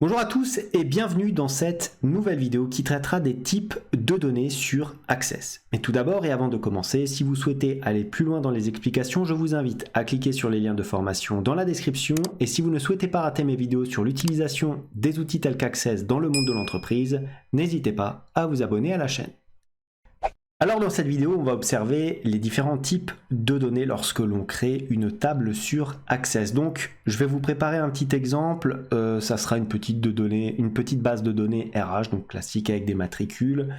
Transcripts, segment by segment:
Bonjour à tous et bienvenue dans cette nouvelle vidéo qui traitera des types de données sur Access. Mais tout d'abord et avant de commencer, si vous souhaitez aller plus loin dans les explications, je vous invite à cliquer sur les liens de formation dans la description et si vous ne souhaitez pas rater mes vidéos sur l'utilisation des outils tels qu'Access dans le monde de l'entreprise, n'hésitez pas à vous abonner à la chaîne. Alors dans cette vidéo, on va observer les différents types de données lorsque l'on crée une table sur Access. Donc je vais vous préparer un petit exemple, ça sera une petite base de données RH, donc classique avec des matricules,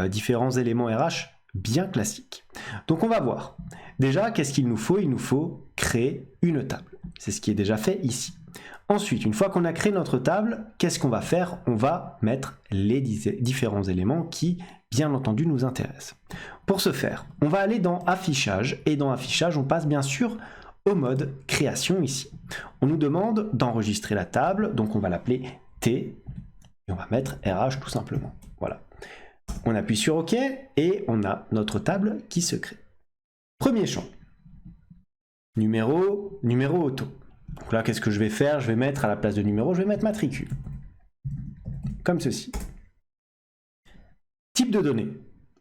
différents éléments RH bien classiques. Donc on va voir. Déjà, qu'est-ce qu'il nous faut? Il nous faut créer une table. C'est ce qui est déjà fait ici. Ensuite, une fois qu'on a créé notre table, qu'est-ce qu'on va faire? On va mettre les différents éléments qui, bien entendu, nous intéressent. Pour ce faire, on va aller dans Affichage, et dans Affichage, on passe bien sûr au mode Création ici. On nous demande d'enregistrer la table, donc on va l'appeler T, et on va mettre RH tout simplement. Voilà. On appuie sur OK, et on a notre table qui se crée. Premier champ, numéro auto. Donc là, qu'est-ce que je vais faire? Je vais mettre à la place de numéro, je vais mettre matricule. Comme ceci. Type de données.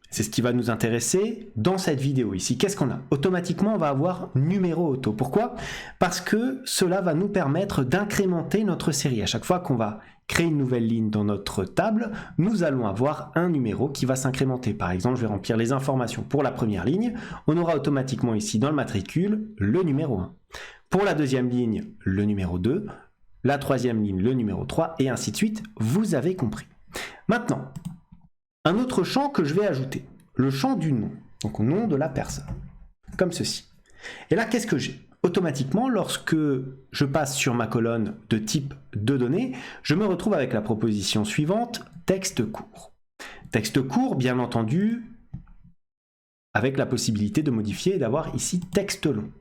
C'est ce qui va nous intéresser dans cette vidéo ici. Qu'est-ce qu'on a? Automatiquement, on va avoir numéro auto. Pourquoi? Parce que cela va nous permettre d'incrémenter notre série. À chaque fois qu'on va créer une nouvelle ligne dans notre table, nous allons avoir un numéro qui va s'incrémenter. Par exemple, je vais remplir les informations pour la première ligne. On aura automatiquement ici dans le matricule le numéro 1. Pour la deuxième ligne, le numéro 2. La troisième ligne, le numéro 3. Et ainsi de suite. Vous avez compris. Maintenant, un autre champ que je vais ajouter, le champ du nom, donc au nom de la personne, comme ceci. Et là, qu'est-ce que j'ai? Automatiquement, lorsque je passe sur ma colonne de type de données, je me retrouve avec la proposition suivante, texte court. Texte court, bien entendu, avec la possibilité de modifier et d'avoir ici texte long.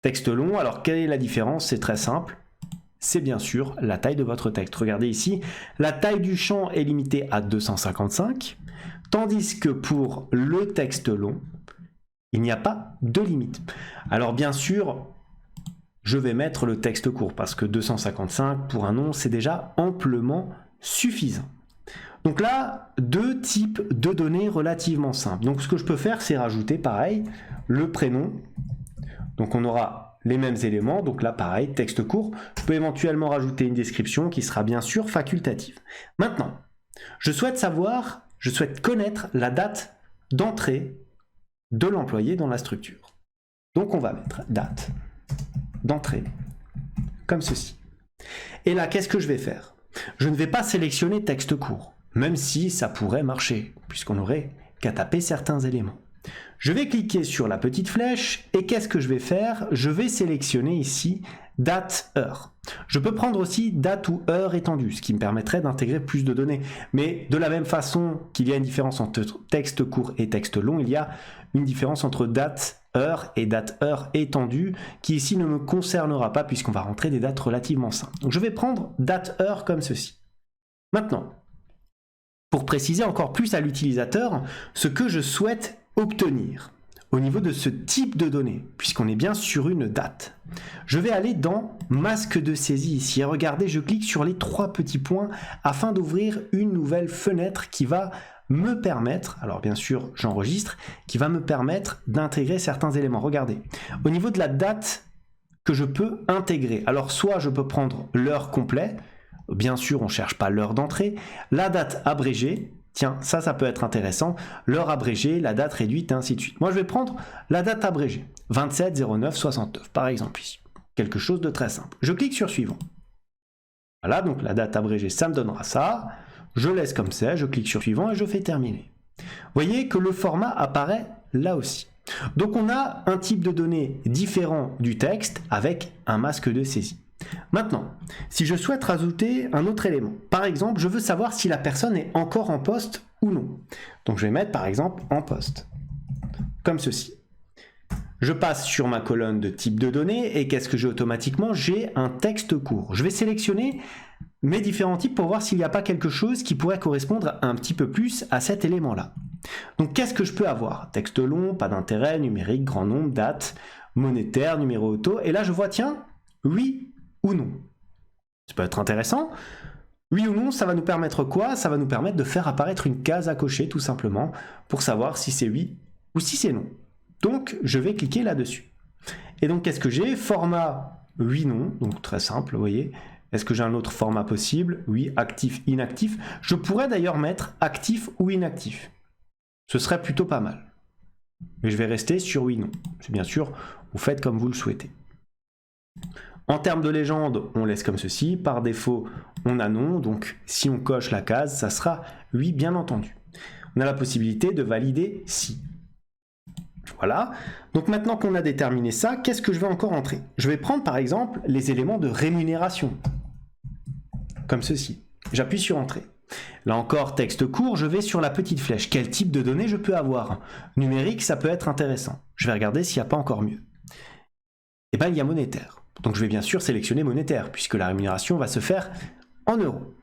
Texte long, alors quelle est la différence? C'est très simple. C'est bien sûr la taille de votre texte. Regardez ici, la taille du champ est limitée à 255, tandis que pour le texte long, il n'y a pas de limite. Alors bien sûr, je vais mettre le texte court, parce que 255 pour un nom, c'est déjà amplement suffisant. Donc là, deux types de données relativement simples. Donc ce que je peux faire, c'est rajouter pareil, le prénom. Donc on aura les mêmes éléments, donc là pareil, texte court. Je peux éventuellement rajouter une description qui sera bien sûr facultative. Maintenant, je souhaite connaître la date d'entrée de l'employé dans la structure. Donc on va mettre date d'entrée, comme ceci. Et là, qu'est-ce que je vais faire? Je ne vais pas sélectionner texte court, même si ça pourrait marcher, puisqu'on n'aurait qu'à taper certains éléments. Je vais cliquer sur la petite flèche et qu'est-ce que je vais faire? Je vais sélectionner ici date, heure. Je peux prendre aussi date ou heure étendue, ce qui me permettrait d'intégrer plus de données. Mais de la même façon qu'il y a une différence entre texte court et texte long, il y a une différence entre date, heure et date, heure étendue, qui ici ne me concernera pas puisqu'on va rentrer des dates relativement simples. Donc je vais prendre date, heure comme ceci. Maintenant, pour préciser encore plus à l'utilisateur ce que je souhaite obtenir au niveau de ce type de données, puisqu'on est bien sur une date. Je vais aller dans masque de saisie ici et regardez, je clique sur les trois petits points afin d'ouvrir une nouvelle fenêtre qui va me permettre, alors bien sûr j'enregistre, qui va me permettre d'intégrer certains éléments. Regardez, au niveau de la date que je peux intégrer, alors soit je peux prendre l'heure complète, bien sûr on ne cherche pas l'heure d'entrée, la date abrégée. Tiens, ça peut être intéressant. L'heure abrégée, la date réduite, et ainsi de suite. Moi, je vais prendre la date abrégée. 27-09-69, par exemple ici. Quelque chose de très simple. Je clique sur Suivant. Voilà, donc la date abrégée, ça me donnera ça. Je laisse comme ça, je clique sur Suivant et je fais Terminer. Vous voyez que le format apparaît là aussi. Donc, on a un type de données différent du texte avec un masque de saisie. Maintenant, si je souhaite rajouter un autre élément, par exemple, je veux savoir si la personne est encore en poste ou non. Donc je vais mettre par exemple en poste, comme ceci. Je passe sur ma colonne de type de données et qu'est-ce que j'ai automatiquement? J'ai un texte court. Je vais sélectionner mes différents types pour voir s'il n'y a pas quelque chose qui pourrait correspondre un petit peu plus à cet élément-là. Donc qu'est-ce que je peux avoir? Texte long, pas d'intérêt, numérique, grand nombre, date, monétaire, numéro auto. Et là je vois, tiens, oui ou non. Ça peut être intéressant. Oui ou non, ça va nous permettre quoi? Ça va nous permettre de faire apparaître une case à cocher tout simplement pour savoir si c'est oui ou si c'est non. Donc je vais cliquer là-dessus. Et donc qu'est-ce que j'ai? Format oui, non, donc très simple, vous voyez. Est-ce que j'ai un autre format possible? Oui, actif, inactif. Je pourrais d'ailleurs mettre actif ou inactif. Ce serait plutôt pas mal. Mais je vais rester sur oui, non. C'est bien sûr, vous faites comme vous le souhaitez. En termes de légende, on laisse comme ceci. Par défaut, on a non. Donc, si on coche la case, ça sera oui, bien entendu. On a la possibilité de valider si. Voilà. Donc, maintenant qu'on a déterminé ça, qu'est-ce que je vais encore entrer? Je vais prendre, par exemple, les éléments de rémunération. Comme ceci. J'appuie sur Entrée. Là encore, texte court, je vais sur la petite flèche. Quel type de données je peux avoir? Numérique, ça peut être intéressant. Je vais regarder s'il n'y a pas encore mieux. Et bien, il y a monétaire. Donc je vais bien sûr sélectionner monétaire, puisque la rémunération va se faire en euros.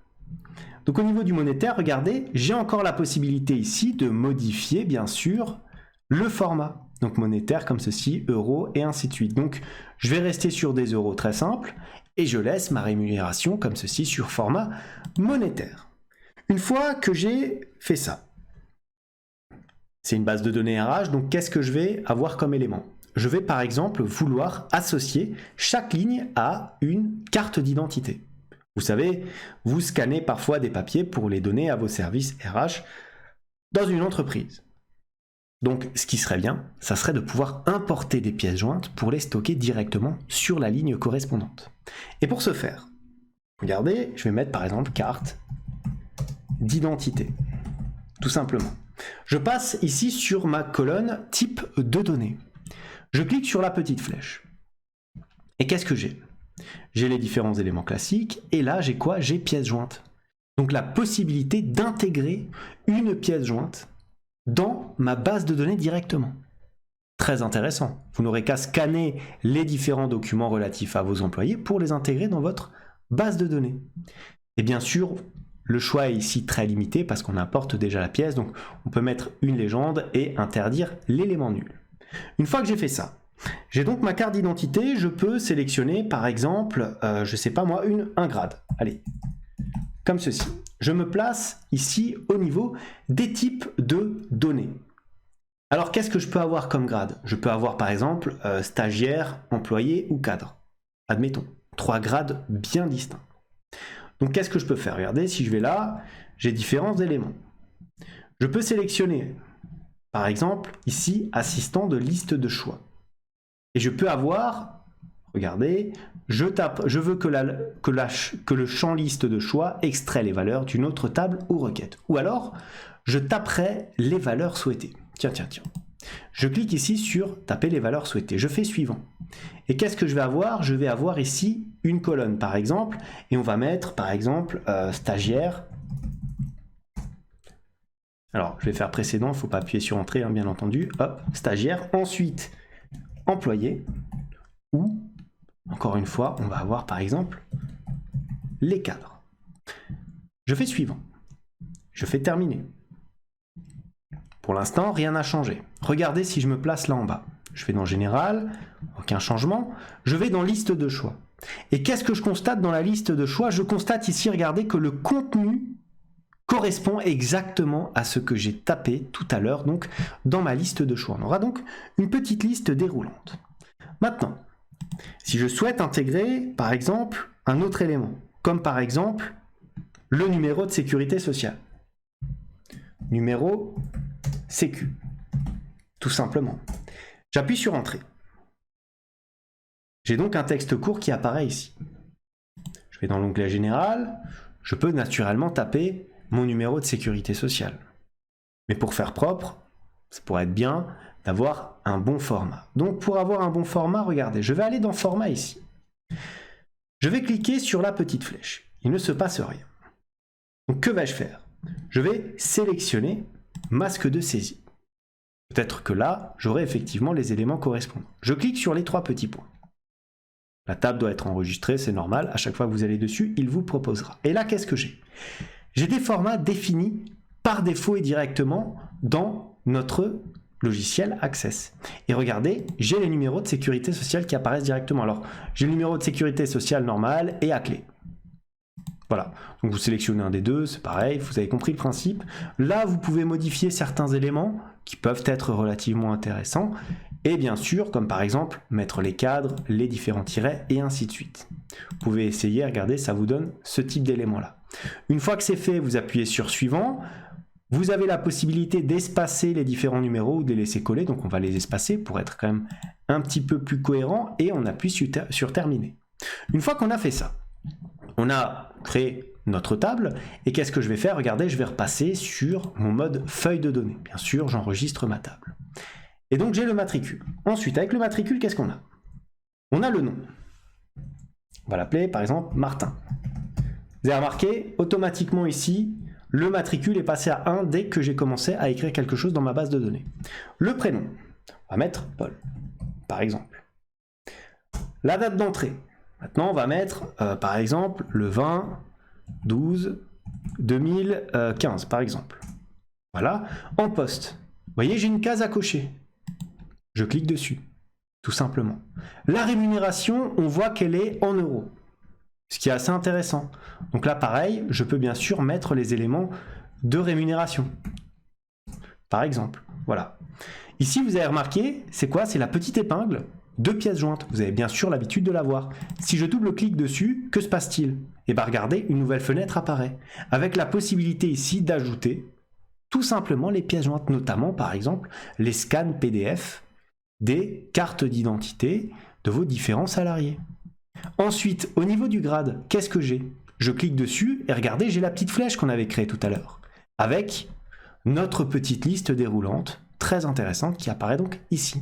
Donc au niveau du monétaire, regardez, j'ai encore la possibilité ici de modifier, bien sûr, le format. Donc monétaire comme ceci, euros et ainsi de suite. Donc je vais rester sur des euros très simples, et je laisse ma rémunération comme ceci sur format monétaire. Une fois que j'ai fait ça, c'est une base de données RH, donc qu'est-ce que je vais avoir comme élément? Je vais par exemple vouloir associer chaque ligne à une carte d'identité. Vous savez, vous scannez parfois des papiers pour les donner à vos services RH dans une entreprise. Donc ce qui serait bien, ça serait de pouvoir importer des pièces jointes pour les stocker directement sur la ligne correspondante. Et pour ce faire, regardez, je vais mettre par exemple carte d'identité, tout simplement. Je passe ici sur ma colonne type de données. Je clique sur la petite flèche. Et qu'est-ce que j'ai? J'ai les différents éléments classiques, et là j'ai quoi? J'ai pièce jointe. Donc la possibilité d'intégrer une pièce jointe dans ma base de données directement. Très intéressant. Vous n'aurez qu'à scanner les différents documents relatifs à vos employés pour les intégrer dans votre base de données. Et bien sûr, le choix est ici très limité parce qu'on importe déjà la pièce, donc on peut mettre une légende et interdire l'élément nul. Une fois que j'ai fait ça, j'ai donc ma carte d'identité, je peux sélectionner par exemple, je sais pas moi, un grade. Allez, comme ceci. Je me place ici au niveau des types de données. Alors qu'est-ce que je peux avoir comme grade? Je peux avoir par exemple stagiaire, employé ou cadre. Admettons, 3 grades bien distincts. Donc qu'est-ce que je peux faire? Regardez, si je vais là, j'ai différents éléments. Je peux sélectionner par exemple, ici, assistant de liste de choix. Et je peux avoir, regardez, je veux que le champ liste de choix extrait les valeurs d'une autre table ou requête. Ou alors, je taperai les valeurs souhaitées. Tiens. Je clique ici sur taper les valeurs souhaitées. Je fais suivant. Et qu'est-ce que je vais avoir? Je vais avoir ici une colonne, par exemple, et on va mettre, par exemple, stagiaire. Alors, je vais faire précédent, il ne faut pas appuyer sur Entrée, hein, bien entendu. Hop, stagiaire. Ensuite, employé. Ou, encore une fois, on va avoir, par exemple, les cadres. Je fais suivant. Je fais terminer. Pour l'instant, rien n'a changé. Regardez si je me place là en bas. Je vais dans Général, aucun changement. Je vais dans Liste de choix. Et qu'est-ce que je constate dans la liste de choix? Je constate ici, regardez, que le contenu correspond exactement à ce que j'ai tapé tout à l'heure, donc dans ma liste de choix. On aura donc une petite liste déroulante. Maintenant, si je souhaite intégrer, par exemple, un autre élément, comme par exemple le numéro de sécurité sociale. Numéro Sécu, tout simplement. J'appuie sur Entrée. J'ai donc un texte court qui apparaît ici. Je vais dans l'onglet Général, je peux naturellement taper mon numéro de sécurité sociale. Mais pour faire propre, ça pourrait être bien d'avoir un bon format. Donc pour avoir un bon format, regardez, je vais aller dans Format ici. Je vais cliquer sur la petite flèche. Il ne se passe rien. Donc que vais-je faire? Je vais sélectionner masque de saisie. Peut-être que là, j'aurai effectivement les éléments correspondants. Je clique sur les 3 petits points. La table doit être enregistrée, c'est normal. À chaque fois que vous allez dessus, il vous proposera. Et là, qu'est-ce que j'ai? J'ai des formats définis par défaut et directement dans notre logiciel Access. Et regardez, j'ai les numéros de sécurité sociale qui apparaissent directement. Alors, j'ai le numéro de sécurité sociale normal et à clé. Voilà, donc vous sélectionnez un des deux, c'est pareil, vous avez compris le principe. Là, vous pouvez modifier certains éléments qui peuvent être relativement intéressants. Et bien sûr, comme par exemple, mettre les cadres, les différents tirets, et ainsi de suite. Vous pouvez essayer, regardez, ça vous donne ce type d'éléments-là. Une fois que c'est fait, vous appuyez sur Suivant. Vous avez la possibilité d'espacer les différents numéros ou de les laisser coller, donc on va les espacer pour être quand même un petit peu plus cohérent, et on appuie sur Terminer. Une fois qu'on a fait ça, on a créé notre table, et qu'est-ce que je vais faire? Regardez, je vais repasser sur mon mode feuille de données. Bien sûr, j'enregistre ma table. Et donc j'ai le matricule. Ensuite, avec le matricule, qu'est-ce qu'on a? On a le nom. On va l'appeler par exemple Martin. Vous avez remarqué, automatiquement ici, le matricule est passé à 1 dès que j'ai commencé à écrire quelque chose dans ma base de données. Le prénom, on va mettre Paul, par exemple. La date d'entrée. Maintenant, on va mettre, par exemple, le 20-12-2015, par exemple. Voilà. En poste, vous voyez, j'ai une case à cocher. Je clique dessus, tout simplement. La rémunération, on voit qu'elle est en euros, ce qui est assez intéressant. Donc là, pareil, je peux bien sûr mettre les éléments de rémunération. Par exemple, voilà. Ici, vous avez remarqué, c'est quoi? C'est la petite épingle. 2 pièces jointes, vous avez bien sûr l'habitude de la voir. Si je double-clique dessus, que se passe-t-il? Et bien regardez, une nouvelle fenêtre apparaît, avec la possibilité ici d'ajouter tout simplement les pièces jointes, notamment par exemple les scans PDF des cartes d'identité de vos différents salariés. Ensuite, au niveau du grade, qu'est-ce que j'ai? Je clique dessus et regardez, j'ai la petite flèche qu'on avait créée tout à l'heure, avec notre petite liste déroulante, très intéressante, qui apparaît donc ici.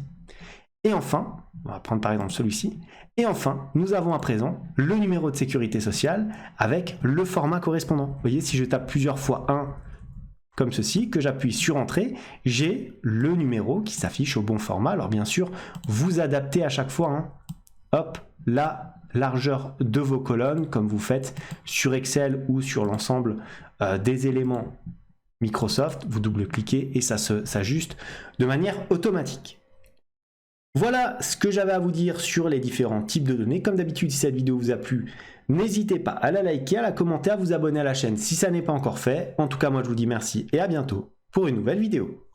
Et enfin, on va prendre par exemple celui-ci, et enfin, nous avons à présent le numéro de sécurité sociale avec le format correspondant. Vous voyez, si je tape plusieurs fois 1 comme ceci, que j'appuie sur Entrée, j'ai le numéro qui s'affiche au bon format. Alors bien sûr, vous adaptez à chaque fois, hein, hop, la largeur de vos colonnes, comme vous faites sur Excel ou sur l'ensemble des éléments Microsoft. Vous double-cliquez et ça s'ajuste de manière automatique. Voilà ce que j'avais à vous dire sur les différents types de données. Comme d'habitude, si cette vidéo vous a plu, n'hésitez pas à la liker, à la commenter, à vous abonner à la chaîne si ça n'est pas encore fait. En tout cas, moi je vous dis merci et à bientôt pour une nouvelle vidéo.